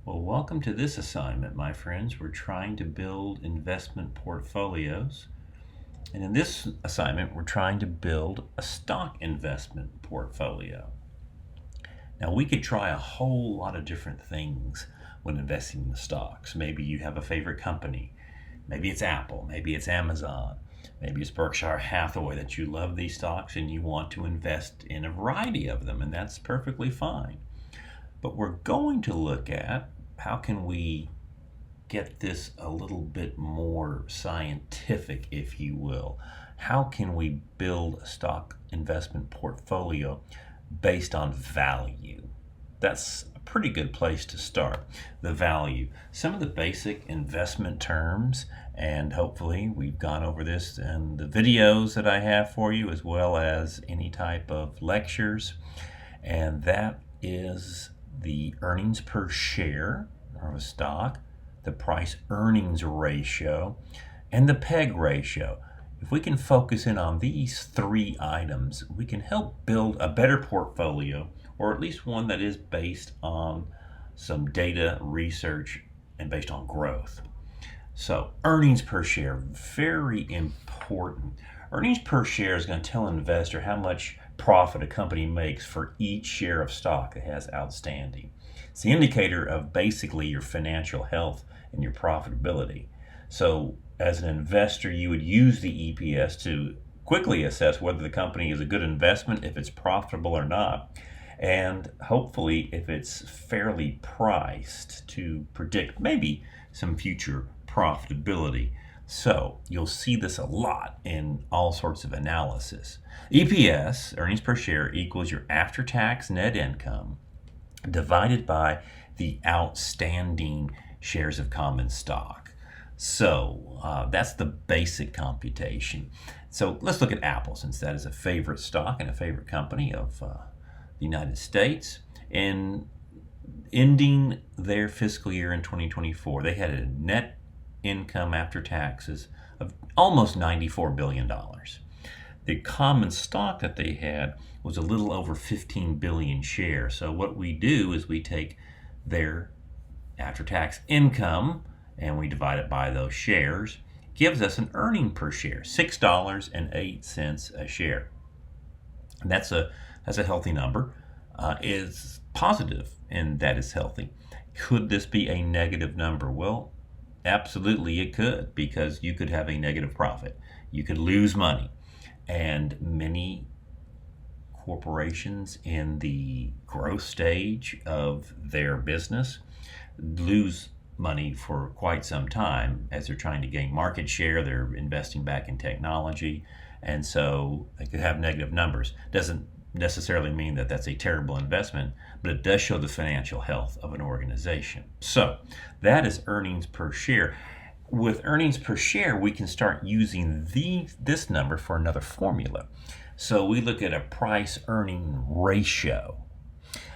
Well, welcome to this assignment, my friends. We're trying to build investment portfolios. And in this assignment, we're trying to build a stock investment portfolio. Now, we could try a whole lot of different things when investing in the stocks. Maybe you have a favorite company. Maybe it's Apple. Maybe it's Amazon. Maybe it's Berkshire Hathaway that you love these stocks and you want to invest in a variety of them, and that's perfectly fine. But we're going to look at how can we get this a little bit more scientific, if you will. How can we build a stock investment portfolio based on value? That's a pretty good place to start. The value. Some of the basic investment terms, and hopefully we've gone over this in the videos that I have for you, as well as any type of lectures. And that is the earnings per share of a stock, the price earnings ratio, and the PEG ratio. If we can focus in on these three items, we can help build a better portfolio, or at least one that is based on some data research and based on growth. So earnings per share, very important. Earnings per share is going to tell an investor how much profit a company makes for each share of stock it has outstanding. It's the indicator of basically your financial health and your profitability. So as an investor, you would use the EPS to quickly assess whether the company is a good investment, if it's profitable or not, and hopefully if it's fairly priced to predict maybe some future profitability. So you'll see this a lot in all sorts of analysis. EPS, earnings per share, equals your after-tax net income divided by the outstanding shares of common stock. So that's the basic computation. So let's look at Apple, since that is a favorite stock and a favorite company of the United States. And ending their fiscal year in 2024, they had a net income after taxes of almost $94 billion. The common stock that they had was a little over 15 billion shares. So what we do is we take their after-tax income and we divide it by those shares. Gives us an earning per share, $6.08 a share. And that's a healthy number. Is positive, and that is healthy. Could this be a negative number? Well, absolutely it could, because you could have a negative profit. You could lose money. And many corporations in the growth stage of their business lose money for quite some time as they're trying to gain market share. They're investing back in technology, and so they could have negative numbers. Doesn't necessarily mean that that's a terrible investment, but it does show the financial health of an organization. So that is earnings per share. With earnings per share, we can start using this number for another formula. So we look at a price-earning ratio.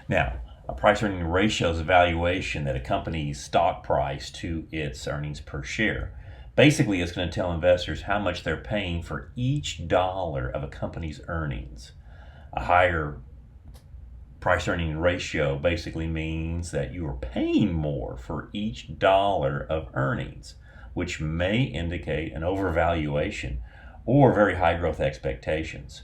Now, a price-earning ratio is a valuation that a company's stock price to its earnings per share. Basically, it's going to tell investors how much they're paying for each dollar of a company's earnings. A higher price-earning ratio basically means that you are paying more for each dollar of earnings, which may indicate an overvaluation or very high growth expectations.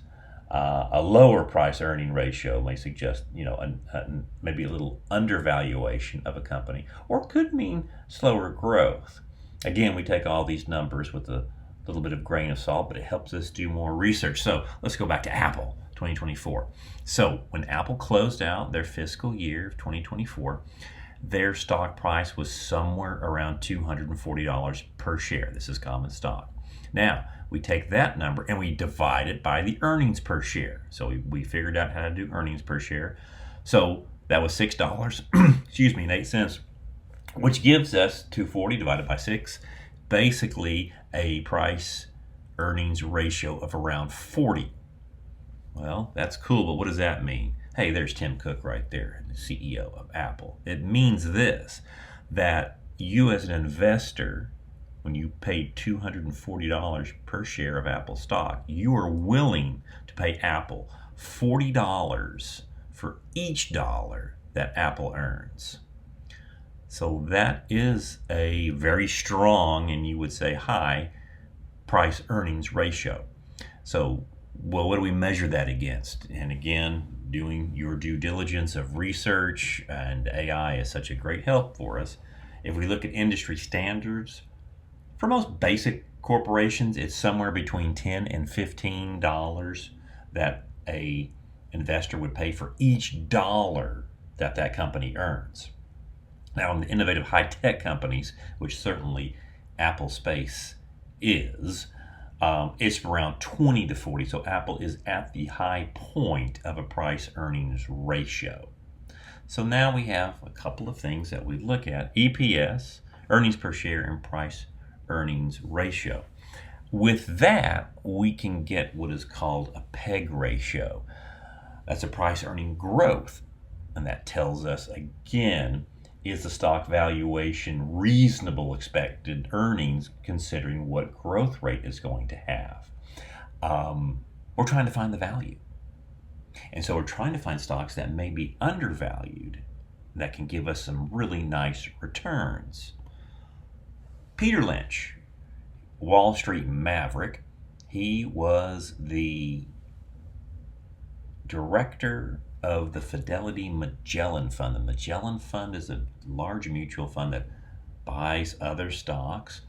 A lower price earning ratio may suggest, maybe a little undervaluation of a company, or could mean slower growth. Again, we take all these numbers with a little bit of grain of salt, but it helps us do more research. So let's go back to Apple 2024. So when Apple closed out their fiscal year of 2024, their stock price was somewhere around $240 per share. This is common stock. Now, we take that number and we divide it by the earnings per share. So we figured out how to do earnings per share. So that was $6, and 8 cents, which gives us 240 divided by 6, basically a price earnings ratio of around 40. Well, that's cool, but what does that mean? Hey, there's Tim Cook right there, the CEO of Apple. It means this, that you as an investor, when you pay $240 per share of Apple stock, you are willing to pay Apple $40 for each dollar that Apple earns. So that is a very strong, and you would say high, price earnings ratio. So, well, what do we measure that against? And again, doing your due diligence of research and AI is such a great help for us. If we look at industry standards, for most basic corporations, it's somewhere between $10 and $15 that a investor would pay for each dollar that that company earns. Now, in the innovative high-tech companies, which certainly Apple Space is, it's around 20 to 40. So Apple is at the high point of a price earnings ratio. So now we have a couple of things that we look at: EPS, earnings per share, and price earnings ratio. With that, we can get what is called a PEG ratio. That's a price earning growth. And that tells us, again, is the stock valuation reasonable expected earnings considering what growth rate is going to have? We're trying to find the value. And so we're trying to find stocks that may be undervalued that can give us some really nice returns. Peter Lynch, Wall Street maverick, he was the director of the Fidelity Magellan Fund. The Magellan Fund is a large mutual fund that buys other stocks.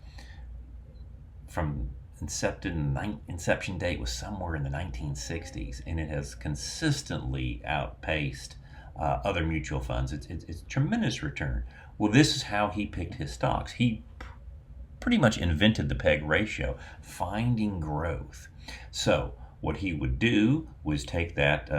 From inception date was somewhere in the 1960s, and it has consistently outpaced other mutual funds. It's tremendous return. Well, this is how he picked his stocks. He pretty much invented the PEG ratio, finding growth. So what he would do was take that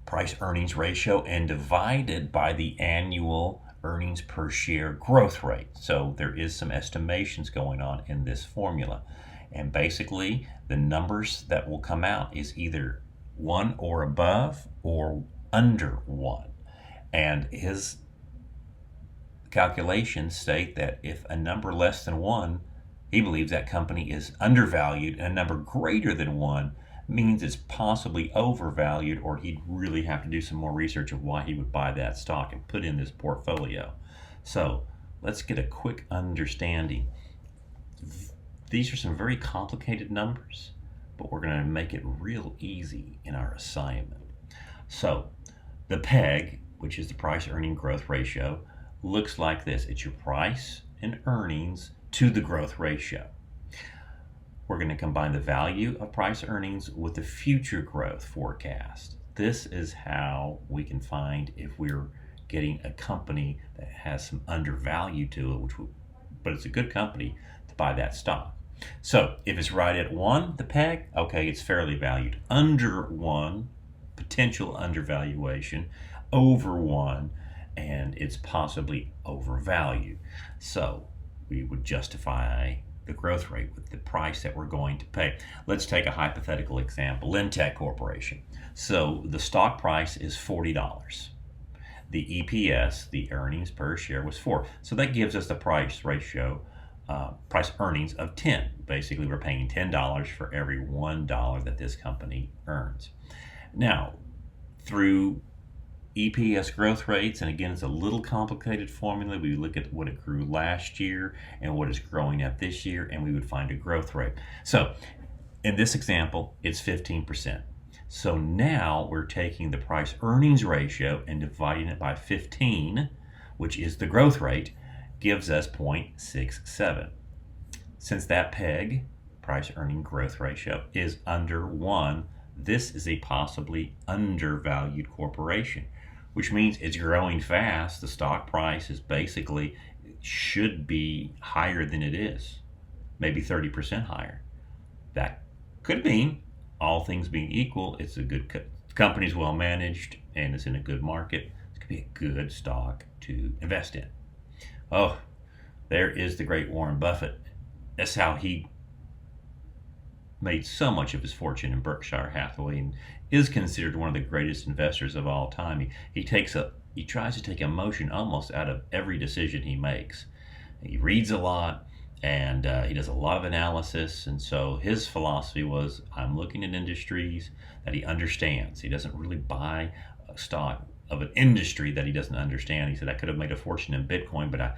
price earnings ratio and divide it by the annual earnings per share growth rate. So there is some estimations going on in this formula. And basically, the numbers that will come out is either 1 or above or under 1. And his calculations state that if a number less than 1, he believes that company is undervalued, and a number greater than 1 means it's possibly overvalued, or he'd really have to do some more research of why he would buy that stock and put in this portfolio. So let's get a quick understanding. These are some very complicated numbers, but we're going to make it real easy in our assignment. So the PEG, which is the price earning growth ratio, looks like this. It's your price and earnings to the growth ratio. We're going to combine the value of price earnings with the future growth forecast. This is how we can find if we're getting a company that has some undervalue to it, but it's a good company to buy that stock. So if it's right at 1, the PEG, okay, it's fairly valued. Under 1, potential undervaluation. Over 1, and it's possibly overvalued. So we would justify the growth rate with the price that we're going to pay. Let's take a hypothetical example. Lintech Corporation. So the stock price is $40. The EPS, the earnings per share, was 4. So that gives us the price ratio, price earnings of 10. Basically, we're paying $10 for every $1 that this company earns. Now, through EPS growth rates, and again, it's a little complicated formula. We look at what it grew last year and what it's growing at this year, and we would find a growth rate. So in this example, it's 15%. So now we're taking the price earnings ratio and dividing it by 15, which is the growth rate, gives us 0.67. Since that PEG, price earning growth ratio, is under 1, this is a possibly undervalued corporation, which means it's growing fast. The stock price is basically should be higher than it is, maybe 30% higher. That could mean, all things being equal, it's a good company's well managed and it's in a good market. It could be a good stock to invest in. Oh, there is the great Warren Buffett. That's how he made so much of his fortune in Berkshire Hathaway and is considered one of the greatest investors of all time. He tries to take emotion almost out of every decision he makes. He reads a lot, and he does a lot of analysis, and so his philosophy was, I'm looking at industries that he understands. He doesn't really buy a stock of an industry that he doesn't understand. He said, I could have made a fortune in Bitcoin, but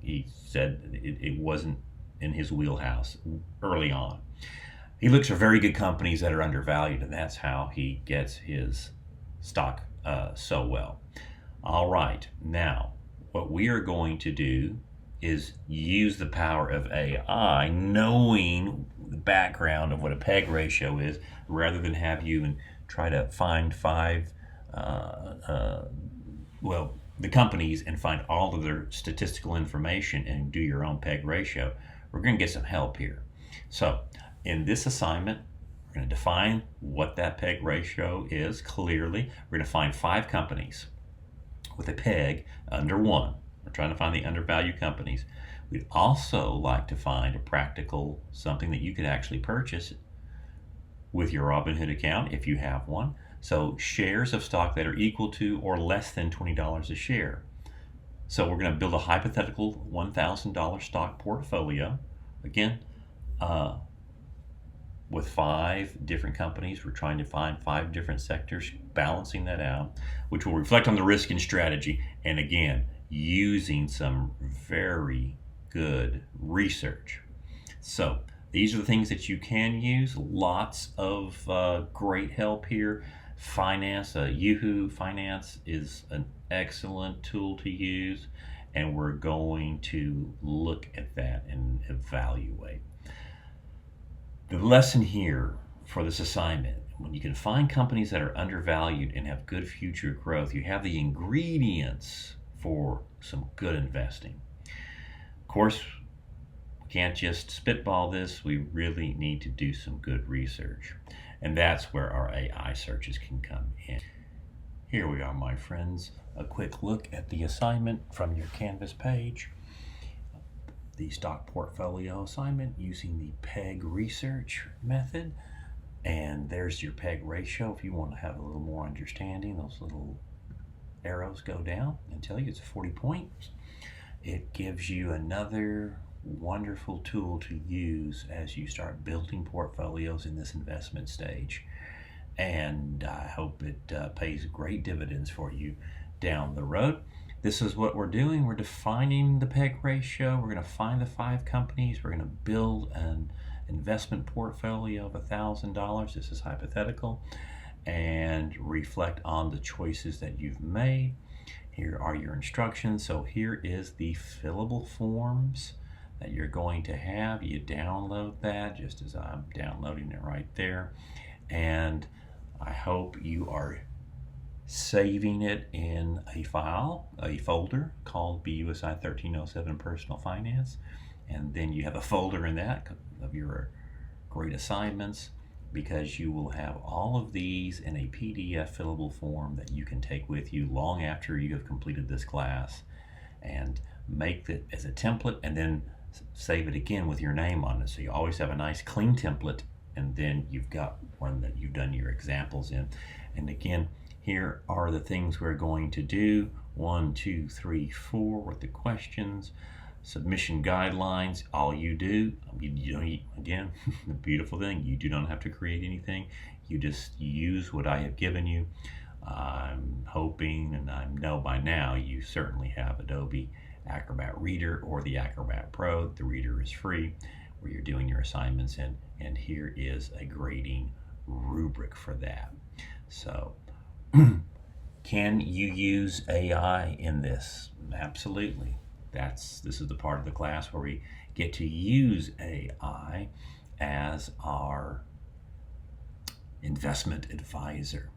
he said it wasn't in his wheelhouse early on. He looks for very good companies that are undervalued, and that's how he gets his stock so well. All right, now what we are going to do is use the power of AI, knowing the background of what a PEG ratio is, rather than have you and try to find the companies and find all of their statistical information and do your own PEG ratio. We're going to get some help here. So in this assignment, we're going to define what that PEG ratio is clearly. We're going to find 5 companies with a PEG under 1. We're trying to find the undervalued companies. We'd also like to find a practical, something that you could actually purchase with your Robinhood account if you have one. So shares of stock that are equal to or less than $20 a share. So we're going to build a hypothetical $1,000 stock portfolio. Again, with 5 different companies. We're trying to find 5 different sectors, balancing that out, which will reflect on the risk and strategy. And again, using some very good research. So these are the things that you can use. Lots of great help here. Finance, Yahoo Finance is an excellent tool to use, and we're going to look at that and evaluate. The lesson here for this assignment, when you can find companies that are undervalued and have good future growth, you have the ingredients for some good investing. Of course, we can't just spitball this. We really need to do some good research. And that's where our AI searches can come in. Here we are, my friends. A quick look at the assignment from your Canvas page. The stock portfolio assignment using the PEG research method. And there's your PEG ratio. If you want to have a little more understanding, those little arrows go down and tell you it's 40 points. It gives you another wonderful tool to use as you start building portfolios in this investment stage. And I hope it pays great dividends for you down the road. This is what we're doing. We're defining the PEG ratio. We're going to find the 5 companies. We're going to build an investment portfolio of $1,000. This is hypothetical. And reflect on the choices that you've made. Here are your instructions. So here is the fillable forms that you're going to have. You download that just as I'm downloading it right there. And I hope you are saving it in a file, a folder called BUSI 1307 Personal Finance. And then you have a folder in that of your great assignments, because you will have all of these in a PDF fillable form that you can take with you long after you have completed this class, and make it as a template and then save it again with your name on it. So you always have a nice clean template, and then you've got one that you've done your examples in. And again, here are the things we're going to do. 1, 2, 3, 4 with the questions. Submission guidelines. All you do, again, the beautiful thing, you do not have to create anything. You just use what I have given you. I'm hoping, and I know by now, you certainly have Adobe Acrobat Reader or the Acrobat Pro. The Reader is free, where you're doing your assignments in, and here is a grading rubric for that. So, can you use AI in this? Absolutely. This is the part of the class where we get to use AI as our investment advisor.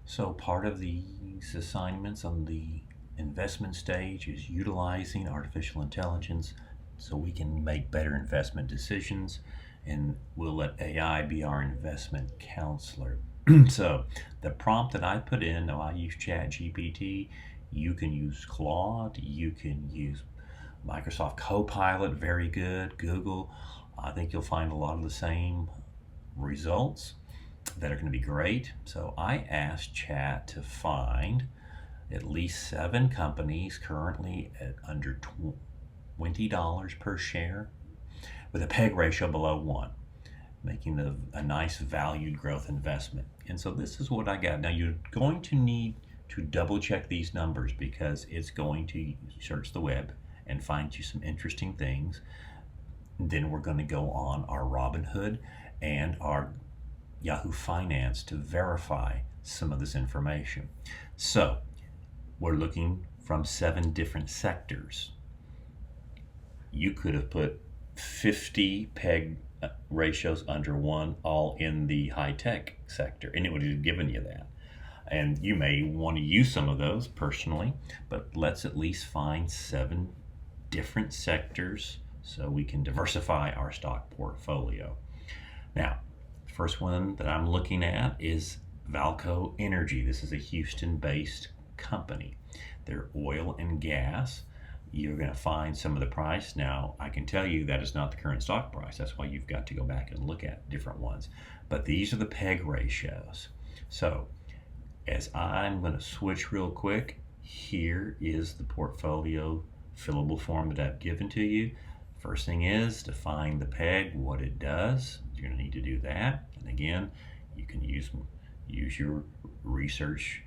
So part of these assignments on the investment stage is utilizing artificial intelligence so we can make better investment decisions, and we'll let AI be our investment counselor. So the prompt that I put in, now I use ChatGPT. You can use Claude, you can use Microsoft Copilot, very good, Google. I think you'll find a lot of the same results that are going to be great. So I asked Chat to find at least 7 companies currently at under $20 per share with a PEG ratio below 1, making a nice valued growth investment. And so this is what I got. Now you're going to need to double check these numbers, because it's going to search the web and find you some interesting things. Then we're going to go on our Robinhood and our Yahoo Finance to verify some of this information. So we're looking from 7 different sectors. You could have put 50 PEG ratios under one, all in the high-tech sector, and it would have given you that. And you may want to use some of those personally, but let's at least find 7 different sectors so we can diversify our stock portfolio. Now, the first one that I'm looking at is Valco Energy. This is a Houston-based company. They're oil and gas. You're going to find some of the price. Now, I can tell you that is not the current stock price. That's why you've got to go back and look at different ones. But these are the PEG ratios. So, as I'm going to switch real quick, here is the portfolio fillable form that I've given to you. First thing is to find the PEG, what it does. You're going to need to do that. And again, you can use your research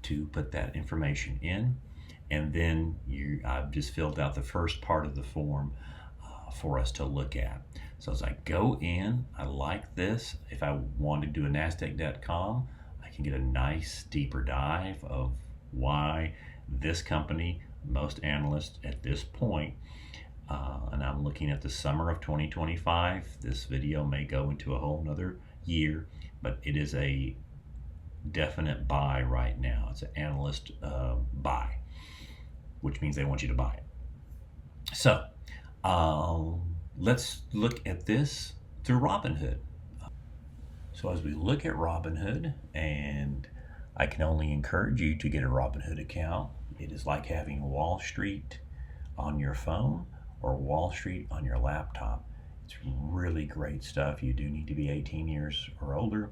to put that information in. And then I've just filled out the first part of the form for us to look at. So as I go in, I like this. If I want to do a NASDAQ.com, I can get a nice deeper dive of why this company, most analysts at this point, and I'm looking at the summer of 2025. This video may go into a whole nother year, but it is a definite buy right now. It's an analyst buy, which means they want you to buy it. So let's look at this through Robinhood. So as we look at Robinhood, and I can only encourage you to get a Robinhood account. It is like having Wall Street on your phone or Wall Street on your laptop. It's really great stuff. You do need to be 18 years or older.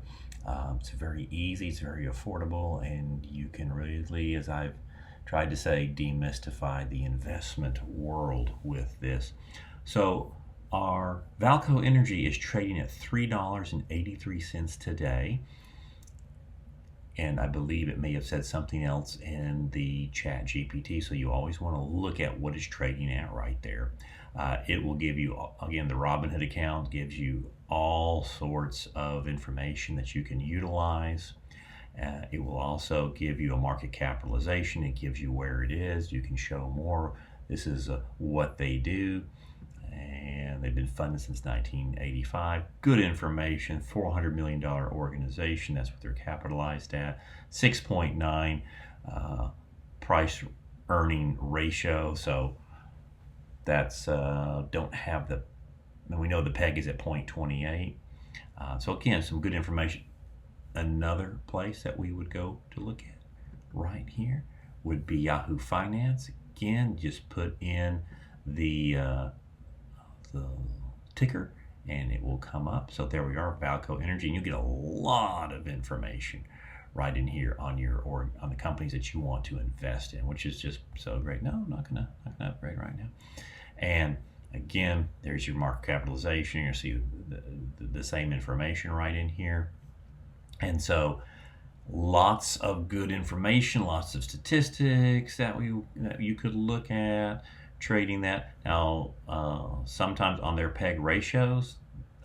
It's very easy, it's very affordable, and you can really, as I've tried to say, demystify the investment world with this. So our Valco Energy is trading at $3.83 today. And I believe it may have said something else in the chat GPT, so you always want to look at what is trading at right there. It will give you, again, the Robinhood account gives you all sorts of information that you can utilize. It will also give you a market capitalization. It gives you where it is. You can show more. This is what they do. And they've been funded since 1985. Good information. $400 million organization. That's what they're capitalized at. 6.9 price earning ratio. So that's don't have the. And we know the PEG is at 0.28. So again, some good information. Another place that we would go to look at right here would be Yahoo Finance. Again, just put in the ticker and it will come up. So there we are, Valco Energy, and you get a lot of information right in here on on the companies that you want to invest in, which is just so great. No, I'm not gonna upgrade right now. And again, there's your market capitalization. You'll see the same information right in here. And so lots of good information, lots of statistics that you could look at trading that. Now, sometimes on their PEG ratios,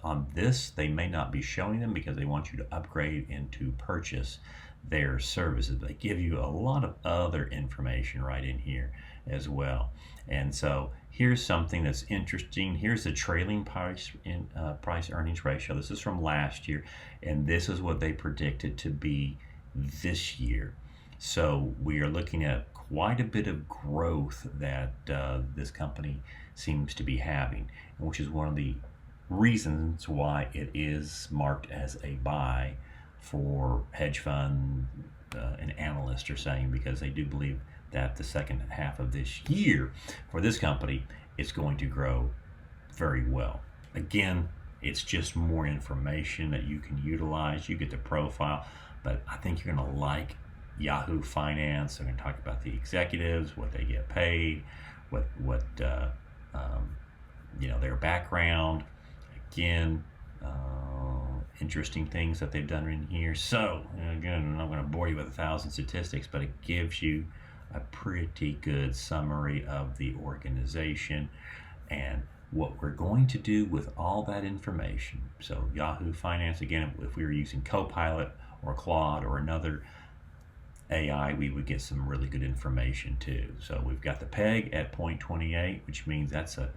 on this, they may not be showing them because they want you to upgrade and to purchase their services. They give you a lot of other information right in here as well. And so here's something that's interesting. Here's the trailing price earnings ratio. This is from last year, and this is what they predicted to be this year. So we are looking at quite a bit of growth that this company seems to be having, which is one of the reasons why it is marked as a buy for hedge fund and analysts are saying, because they do believe that the second half of this year for this company is going to grow very well. Again, it's just more information that you can utilize. You get the profile, but I think you're going to like Yahoo Finance. They're going to talk about the executives, what they get paid, what their background. Again, interesting things that they've done in here. So, again, I'm not going to bore you with 1,000 statistics, but it gives you a pretty good summary of the organization and what we're going to do with all that information. So Yahoo Finance, again, if we were using Copilot or Claude or another AI, we would get some really good information too. So we've got the PEG at 0.28, which means that's a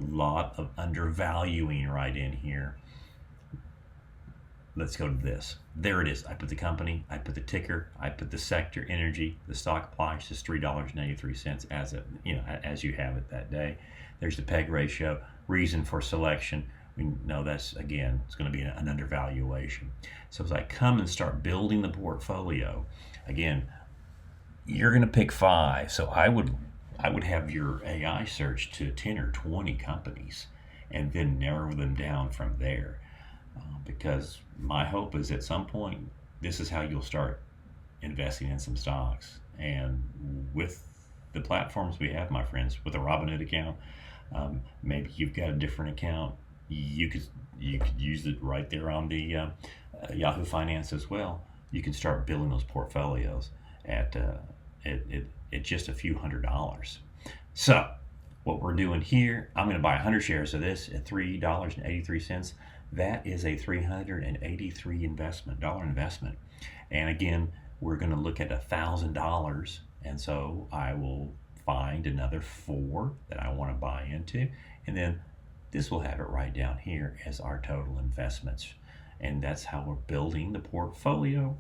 lot of undervaluing right in here. Let's go to this. There it is. I put the company, I put the ticker, I put the sector, energy. The stock price is $3.83 as you have it that day. There's the PEG ratio. Reason for selection. We know that's, again, it's going to be an undervaluation. So as I come and start building the portfolio, again, you're going to pick 5. So I would have your AI search to 10 or 20 companies and then narrow them down from there. Because my hope is at some point, this is how you'll start investing in some stocks. And with the platforms we have, my friends, with a Robinhood account, maybe you've got a different account. You could use it right there on the Yahoo Finance as well. You can start building those portfolios at just a few $100s. So what we're doing here, I'm going to buy 100 shares of this at $3.83. That is a $383 investment. And again, we're going to look at $1,000. And so I will find another 4 that I want to buy into. And then this will have it right down here as our total investments. And that's how we're building the portfolio.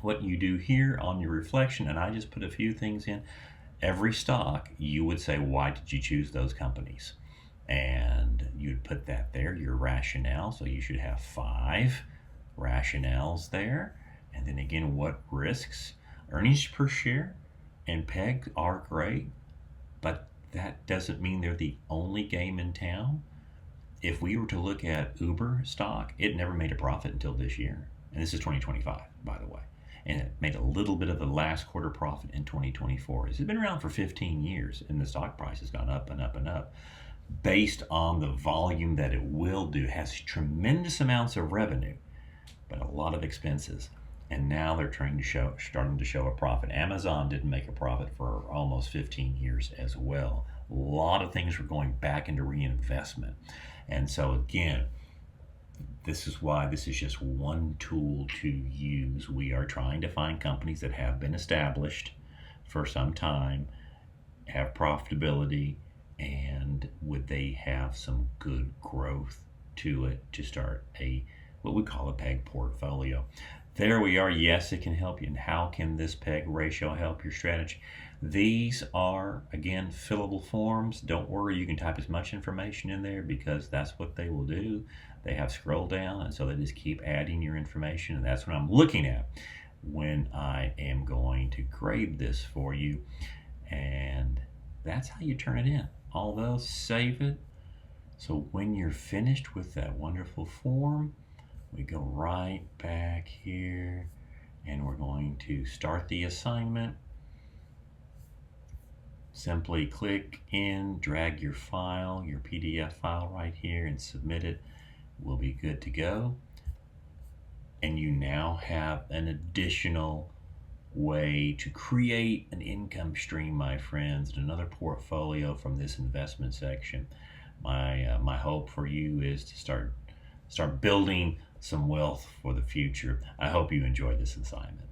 What you do here on your reflection, and I just put a few things in. Every stock, you would say, why did you choose those companies? And you'd put that there, your rationale. So you should have 5 rationales there. And then again, what risks? Earnings per share and PEG are great, but that doesn't mean they're the only game in town. If we were to look at Uber stock, it never made a profit until this year. And this is 2025, by the way. And it made a little bit of the last quarter profit in 2024. It's been around for 15 years, and the stock price has gone up and up and up. Based on the volume that it will do, it has tremendous amounts of revenue, but a lot of expenses. And now they're starting to show a profit. Amazon didn't make a profit for almost 15 years as well. A lot of things were going back into reinvestment. And so again, this is why this is just one tool to use. We are trying to find companies that have been established for some time, have profitability, and would they have some good growth to it to start what we call a PEG portfolio. There we are. Yes, it can help you. And how can this PEG ratio help your strategy? These are, again, fillable forms. Don't worry, you can type as much information in there because that's what they will do. They have scroll down, and so they just keep adding your information, and that's what I'm looking at when I am going to grade this for you. And that's how you turn it in. Although, save it. So when you're finished with that wonderful form, we go right back here and we're going to start the assignment. Simply click in, drag your file, your PDF file right here and submit it. We'll be good to go. And you now have an additional way to create an income stream, my friends, and another portfolio from this investment section. My hope for you is to start building some wealth for the future. I hope you enjoyed this assignment.